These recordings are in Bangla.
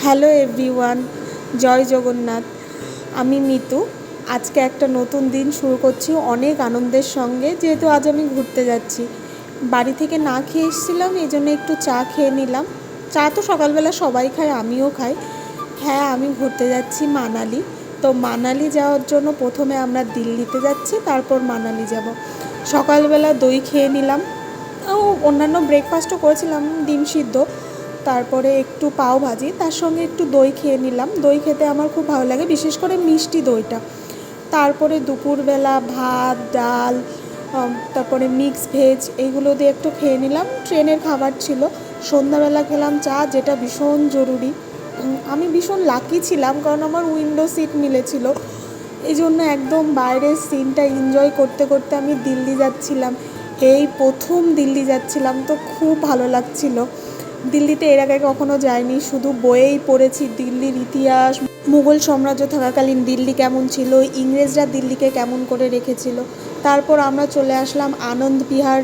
হ্যালো এভরিওয়ান, জয় জগন্নাথ। আমি মিতু। আজকে একটা নতুন দিন শুরু করছি অনেক আনন্দের সঙ্গে, যেহেতু আজ আমি ঘুরতে যাচ্ছি। বাড়ি থেকে না খেয়ে এসেছিলাম, এই জন্য একটু চা খেয়ে নিলাম। চা তো সকালবেলা সবাই খায়, আমিও খাই। হ্যাঁ, আমি ঘুরতে যাচ্ছি মানালি। তো মানালি যাওয়ার জন্য প্রথমে আমরা দিল্লিতে যাচ্ছি, তারপর মানালি যাব। সকালবেলা দই খেয়ে নিলাম, ও অন্যান্য ব্রেকফাস্টও করেছিলাম, ডিম সিদ্ধ, তারপরে একটু পাও ভাজি, তার সঙ্গে একটু দই খেয়ে নিলাম। দই খেতে আমার খুব ভালো লাগে, বিশেষ করে মিষ্টি দইটা। তারপরে দুপুরবেলা ভাত, ডাল, তারপরে মিক্স ভেজ, এইগুলো দিয়ে একটু খেয়ে নিলাম। ট্রেনের খাবার ছিল। সন্ধ্যাবেলা খেলাম চা, যেটা ভীষণ জরুরি। আমি ভীষণ লাকি ছিলাম, কারণ আমার উইন্ডো সিট মিলেছিল। এই জন্য একদম বাইরের সিনটা এনজয় করতে করতে আমি দিল্লি যাচ্ছিলাম। এই প্রথম দিল্লি যাচ্ছিলাম, তো খুব ভালো লাগছিল। দিল্লিতে এর আগে কখনো যাইনি, শুধু বইয়েই পড়েছি দিল্লির ইতিহাস, মুঘল সাম্রাজ্য থাকাকালীন দিল্লি কেমন ছিল, ইংরেজরা দিল্লিকে কেমন করে রেখেছিল। তারপর আমরা চলে আসলাম আনন্দ বিহার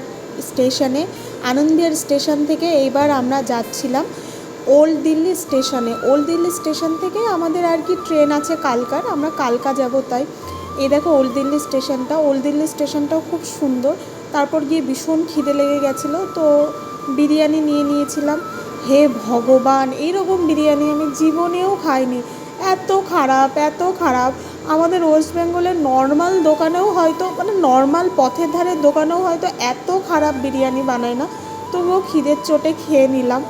স্টেশনে। আনন্দ বিহার স্টেশন থেকে এইবার আমরা যাচ্ছিলাম ওল্ড দিল্লি স্টেশনে। ওল্ড দিল্লি স্টেশন থেকে আমাদের আর কি ট্রেন আছে কালকার, আমরা কালকা যাব। তাই এই দেখো ওল্ড দিল্লি স্টেশনটা। ওল্ড দিল্লি স্টেশনটাও খুব সুন্দর। তারপর গিয়ে ভীষণ খিদে লেগে গেছিলো, তো বিরিয়ানি নিয়ে নিয়েছিলাম। হে ভগবান, এইরকম বিরিয়ানি আমি জীবনেও খাইনি। এত খারাপ, এত খারাপ। আমাদের ওয়েস্ট বেঙ্গলের নর্মাল দোকানেও হয়তো, মানে নর্মাল পথের ধারের দোকানেও হয়তো এত খারাপ বিরিয়ানি বানায় না। তবুও খিদের চোটে খেয়ে নিলাম।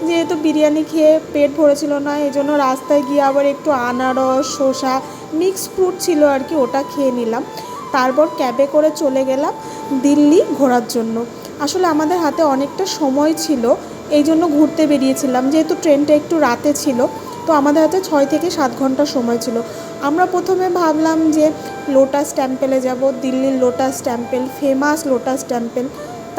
যেহেতু বিরিয়ানি খেয়ে পেট ভরেছিল না, এই জন্য রাস্তায় গিয়ে আবার একটু আনারস, শসা, মিক্সড ফ্রুট ছিল আর কি, ওটা খেয়ে নিলাম। তারপর ক্যাবে করে চলে গেলাম দিল্লি ঘোরার জন্য। আসলে আমাদের হাতে অনেকটা সময় ছিল, এই জন্য ঘুরতে বেরিয়েছিলাম। যেহেতু ট্রেনটা একটু রাতে ছিল, তো আমাদের হাতে 6 থেকে 7 ঘন্টা সময় ছিল। আমরা প্রথমে ভাবলাম যে লোটাস টেম্পেলে যাব। দিল্লির lotus temple famous, lotus temple.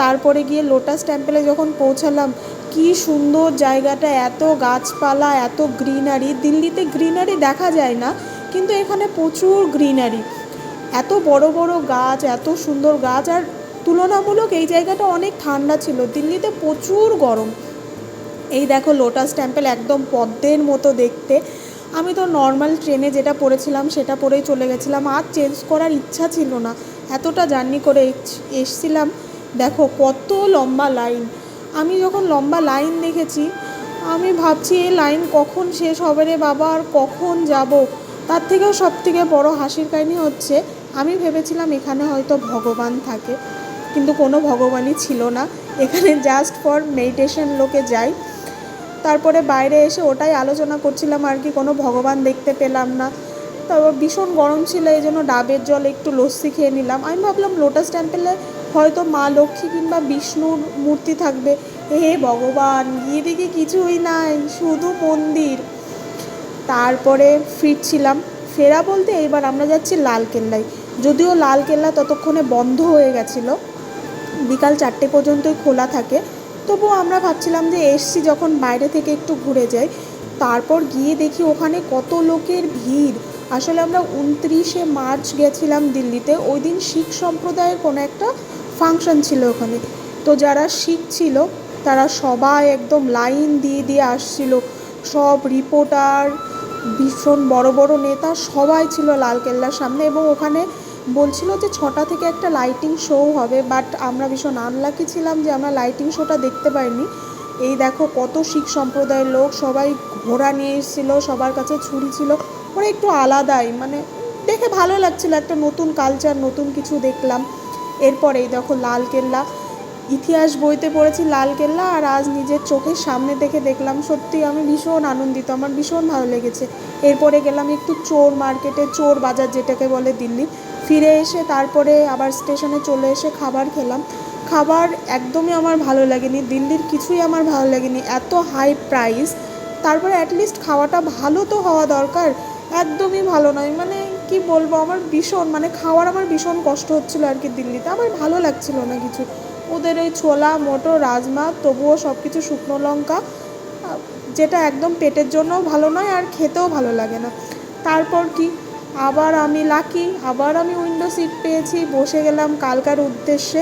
তারপরে গিয়ে লোটাস টেম্পেলে যখন পৌঁছালাম, কি সুন্দর জায়গাটা, এত গাছপালা, এত গ্রিনারি। দিল্লিতে গ্রিনারি দেখা যায় না, কিন্তু এখানে প্রচুর গ্রিনারি। এত বড় বড় গাছ, এত সুন্দর গাছ। আর তুলনামূলক এই জায়গাটা অনেক ঠান্ডা ছিল, দিল্লিতে প্রচুর গরম। এই দেখো লোটাস টেম্পল, একদম পদ্মের মতো দেখতে। আমি তো নর্মাল ট্রেনে যেটা পড়েছিলাম সেটা পরেই চলে গেছিলাম, আর চেঞ্জ করার ইচ্ছা ছিল না। এতটা জার্নি করে এসছিলাম। দেখো কত লম্বা লাইন। আমি যখন লম্বা লাইন দেখেছি, আমি ভাবছি এই লাইন কখন শেষ হবে রে বাবা, আর কখন যাব। তার থেকেও সবথেকে বড় হাসির কাহিনী হচ্ছে, আমি ভেবেছিলাম এখানে হয়তো ভগবান থাকে, কিন্তু কোনো ভগবানই ছিল না। এখানে জাস্ট ফর মেডিটেশন লোকে যায়। তারপরে বাইরে এসে ওটাই আলোচনা করছিলাম আর কি, কোনো ভগবান দেখতে পেলাম না। তারপর ভীষণ গরম ছিল, এই জন্য ডাবের জল একটু লস্যি খেয়ে নিলাম। আমি ভাবলাম লোটাস টেম্পেলে হয়তো মা লক্ষ্মী কিংবা বিষ্ণুর মূর্তি থাকবে। হে ভগবান, গিয়ে দেখি কিছুই নাই, শুধু মন্দির। তারপরে ফিরছিলাম, ফেরা বলতে এইবার আমরা যাচ্ছি লালকেল্লায়। যদিও লালকেল্লা ততক্ষণে বন্ধ হয়ে গেছিলো, বিকাল 4টে পর্যন্তই খোলা থাকে। তবুও আমরা ভাবছিলাম যে এসছি যখন, বাইরে থেকে একটু ঘুরে যাই। তারপর গিয়ে দেখি ওখানে কত লোকের ভিড়। আসলে আমরা 29শে মার্চ গেছিলাম দিল্লিতে, ওই দিন শিখ সম্প্রদায়ের কোনো একটা ফাংশন ছিল ওখানে। তো যারা শিখ ছিল তারা সবাই একদম লাইন দিয়ে দিয়ে আসছিল। সব রিপোর্টার, ভীষণ বড় বড় নেতা সবাই ছিল লালকেল্লার সামনে। এবং ওখানে বলছিল যে 6টা থেকে একটা লাইটিং শো হবে, বাট আমরা ভীষণ আনলাকি ছিলাম যে আমরা লাইটিং শোটা দেখতে পাইনি। এই দেখো কত শিখ সম্প্রদায়ের লোক, সবাই ঘোড়া নিয়ে এসেছিলো, সবার কাছে ছুরি ছিল। ওরা একটু আলাদাই, মানে দেখে ভালো লাগছিল, একটা নতুন কালচার, নতুন কিছু দেখলাম। এরপরে এই দেখো লালকেল্লা। ইতিহাস বইতে পড়েছি লালকেল্লা, আর আজ নিজের চোখের সামনে দেখলাম। সত্যি আমি ভীষণ আনন্দিত, আমার ভীষণ ভালো লেগেছে। এরপরে গেলাম একটু চোর মার্কেটে, চোর বাজার যেটাকে বলে দিল্লি। ফিরে এসে তারপরে আবার স্টেশনে চলে এসে খাবার খেলাম। খাবার একদমই আমার ভালো লাগেনি, দিল্লির কিছুই আমার ভালো লাগেনি, এত হাই প্রাইস। তারপরে অ্যাটলিস্ট খাওয়াটা ভালো তো হওয়া দরকার, একদমই ভালো নয়। মানে কি বলবো, আমার ভীষণ, মানে খাওয়ার আমার ভীষণ কষ্ট হচ্ছিলো আর কি দিল্লিতে। আমার ভালো লাগছিল না কিছু। ওদের ওই ছোলা, মটর, রাজমা, তবুও সব কিছু শুকনো লঙ্কা, যেটা একদম পেটের জন্যও ভালো নয় আর খেতেও ভালো লাগে না। তারপর কি, আবার আমি লাকি, আবার আমি উইন্ডো সিট পেয়েছি, বসে গেলাম কালকার উদ্দেশ্যে।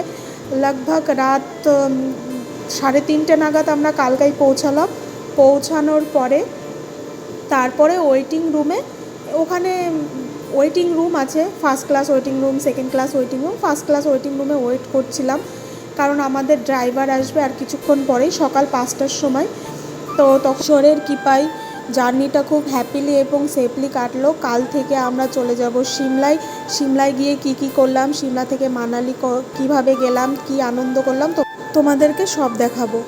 লগভগ রাত 3:30 নাগাদ আমরা কালকায় পৌঁছালাম। পৌঁছানোর পরে তারপরে ওয়েটিং রুমে, ওখানে ওয়েটিং রুম আছে, first class waiting room, second class waiting room. First class waiting রুমে ওয়েট করছিলাম, কারণ আমাদের ড্রাইভার আসবে আর কিছুক্ষণ পরেই, সকাল 5টার সময়। তো তক্ষরের কৃপায় জার্নিটা খুব হ্যাপিলি এবং সেফলি কাটলো। কাল থেকে আমরা চলে যাব সিমলায়। সিমলায় গিয়ে কি করলাম, সিমলা থেকে মানালি কিভাবে গেলাম, কি আনন্দ করলাম, তো তোমাদেরকে সব দেখাবো।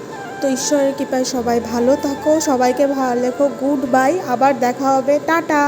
তো ঈশ্বরের কৃপায় সবাই ভালো থাকো, সবাইকে ভালো লেখো। গুড বাই, আবার দেখা হবে, টাটা।